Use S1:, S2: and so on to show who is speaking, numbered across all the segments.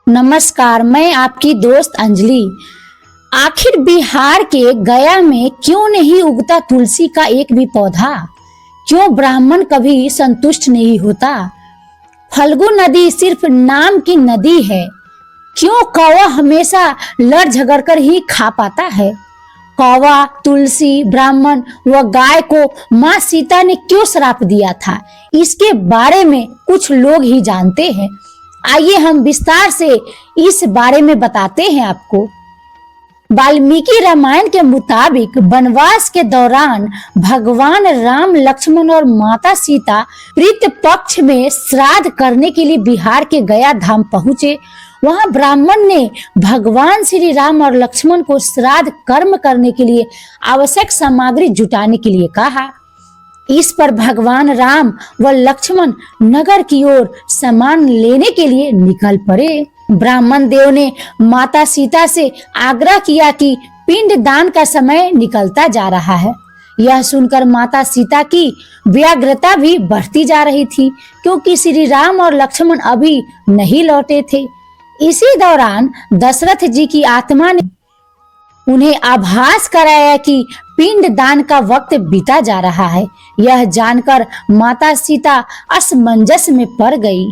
S1: नमस्कार, मैं आपकी दोस्त अंजलि। आखिर बिहार के गया में क्यों नहीं उगता तुलसी का एक भी पौधा? क्यों ब्राह्मण कभी संतुष्ट नहीं होता? फल्गु नदी सिर्फ नाम की नदी है। क्यों कौवा हमेशा लड़ झगड़ कर ही खा पाता है? कौवा, तुलसी, ब्राह्मण व गाय को माँ सीता ने क्यों श्राप दिया था, इसके बारे में कुछ लोग ही जानते हैं। आइए हम विस्तार से इस बारे में बताते हैं आपको। वाल्मीकि रामायण के मुताबिक वनवास के दौरान भगवान राम, लक्ष्मण और माता सीता पितृ पक्ष में श्राद्ध करने के लिए बिहार के गया धाम पहुंचे। वहां ब्राह्मण ने भगवान श्री राम और लक्ष्मण को श्राद्ध कर्म करने के लिए आवश्यक सामग्री जुटाने के लिए कहा। इस पर भगवान राम व लक्ष्मण नगर की ओर सामान लेने के लिए निकल पड़े। ब्राह्मण देव ने माता सीता से आग्रह किया कि पिंड दान का समय निकलता जा रहा है। यह सुनकर माता सीता की व्याग्रता भी बढ़ती जा रही थी, क्योंकि श्री राम और लक्ष्मण अभी नहीं लौटे थे। इसी दौरान दशरथ जी की आत्मा ने उन्हें आभास कराया कि पिंड दान का वक्त बीता जा रहा है। यह जानकर माता सीता असमंजस में पड़ गई।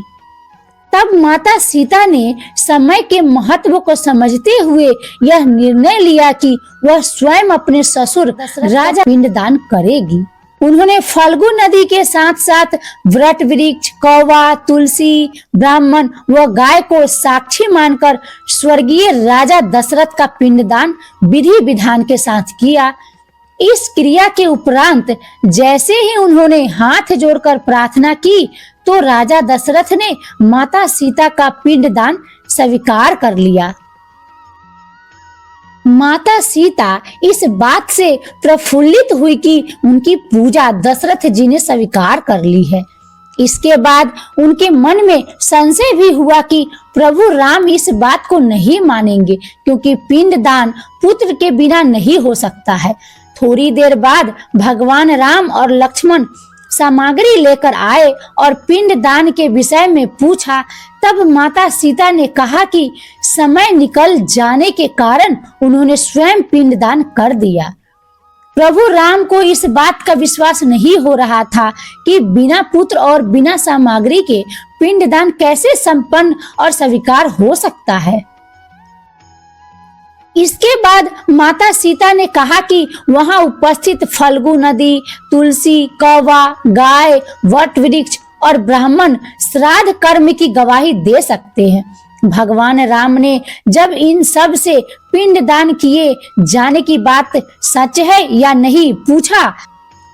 S1: तब माता सीता ने समय के महत्व को समझते हुए यह निर्णय लिया कि वह स्वयं अपने ससुर राजा पिंड दान करेगी। उन्होंने फल्गु नदी के साथ साथ वट वृक्ष, कौवा, तुलसी, ब्राह्मण व गाय को साक्षी मानकर स्वर्गीय राजा दशरथ का पिंडदान विधि विधान के साथ किया। इस क्रिया के उपरांत जैसे ही उन्होंने हाथ जोड़कर प्रार्थना की, तो राजा दशरथ ने माता सीता का पिंडदान स्वीकार कर लिया। माता सीता इस बात से प्रफुल्लित हुई कि उनकी पूजा दशरथ जी ने स्वीकार कर ली है। इसके बाद उनके मन में संशय भी हुआ कि प्रभु राम इस बात को नहीं मानेंगे, क्योंकि पिंडदान पुत्र के बिना नहीं हो सकता है। थोड़ी देर बाद भगवान राम और लक्ष्मण सामग्री लेकर आए और पिंड दान के विषय में पूछा। तब माता सीता ने कहा कि समय निकल जाने के कारण उन्होंने स्वयं पिंड दान कर दिया। प्रभु राम को इस बात का विश्वास नहीं हो रहा था कि बिना पुत्र और बिना सामग्री के पिंड दान कैसे संपन्न और स्वीकार हो सकता है। इसके बाद माता सीता ने कहा कि वहां उपस्थित फल्गु नदी, तुलसी, कौवा, गाय, वट वृक्ष और ब्राह्मण श्राद्ध कर्म की गवाही दे सकते हैं। भगवान राम ने जब इन सब से पिंड दान किए जाने की बात सच है या नहीं पूछा,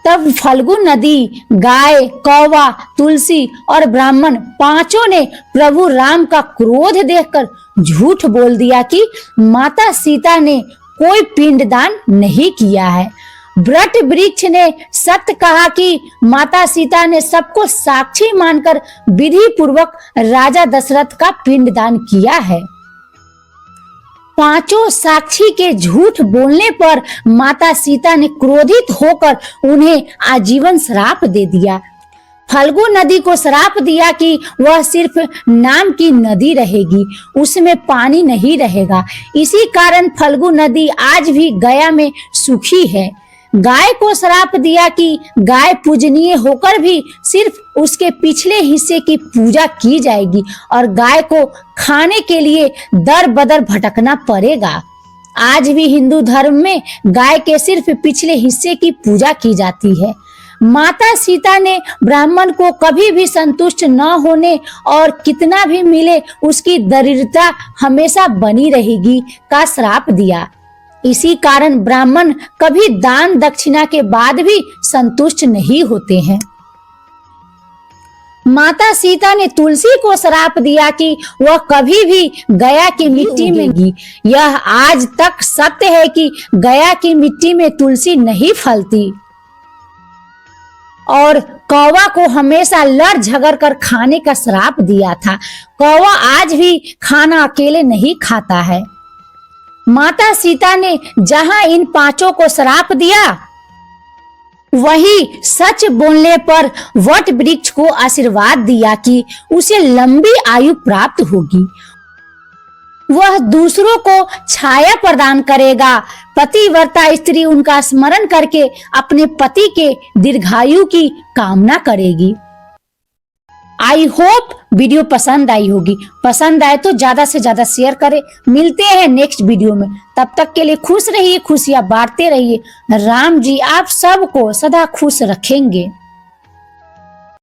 S1: तब फल्गु नदी, गाय, कौवा, तुलसी और ब्राह्मण पांचों ने प्रभु राम का क्रोध देखकर झूठ बोल दिया कि माता सीता ने कोई पिंडदान नहीं किया है। वट वृक्ष ने सत्य कहा कि माता सीता ने सबको साक्षी मानकर विधि पूर्वक राजा दशरथ का पिंडदान किया है। पांचों साक्षी के झूठ बोलने पर माता सीता ने क्रोधित होकर उन्हें आजीवन श्राप दे दिया। फल्गु नदी को श्राप दिया कि वह सिर्फ नाम की नदी रहेगी, उसमें पानी नहीं रहेगा। इसी कारण फल्गु नदी आज भी गया में सूखी है। गाय को श्राप दिया कि गाय पूजनीय होकर भी सिर्फ उसके पिछले हिस्से की पूजा की जाएगी और गाय को खाने के लिए दर बदर भटकना पड़ेगा। आज भी हिंदू धर्म में गाय के सिर्फ पिछले हिस्से की पूजा की जाती है। माता सीता ने ब्राह्मण को कभी भी संतुष्ट न होने और कितना भी मिले उसकी दरिद्रता हमेशा बनी रहेगी का श्राप दिया। इसी कारण ब्राह्मण कभी दान दक्षिणा के बाद भी संतुष्ट नहीं होते हैं। माता सीता ने तुलसी को श्राप दिया कि वह कभी भी गया की मिट्टी में गी। यह आज तक सत्य है कि गया की मिट्टी में तुलसी नहीं फलती। और कौवा को हमेशा लड़ झगड़ कर खाने का श्राप दिया था। कौवा आज भी खाना अकेले नहीं खाता है। माता सीता ने जहां इन पांचों को श्राप दिया, वही सच बोलने पर वट वृक्ष को आशीर्वाद दिया कि उसे लंबी आयु प्राप्त होगी। वह दूसरों को छाया प्रदान करेगा। पतिव्रता स्त्री उनका स्मरण करके अपने पति के दीर्घायु की कामना करेगी। आई होप वीडियो पसंद आई होगी। पसंद आए तो ज्यादा से ज्यादा शेयर करें। मिलते हैं नेक्स्ट वीडियो में, तब तक के लिए खुश रहिए, खुशियां बांटते रहिए। राम जी आप सबको सदा खुश रखेंगे।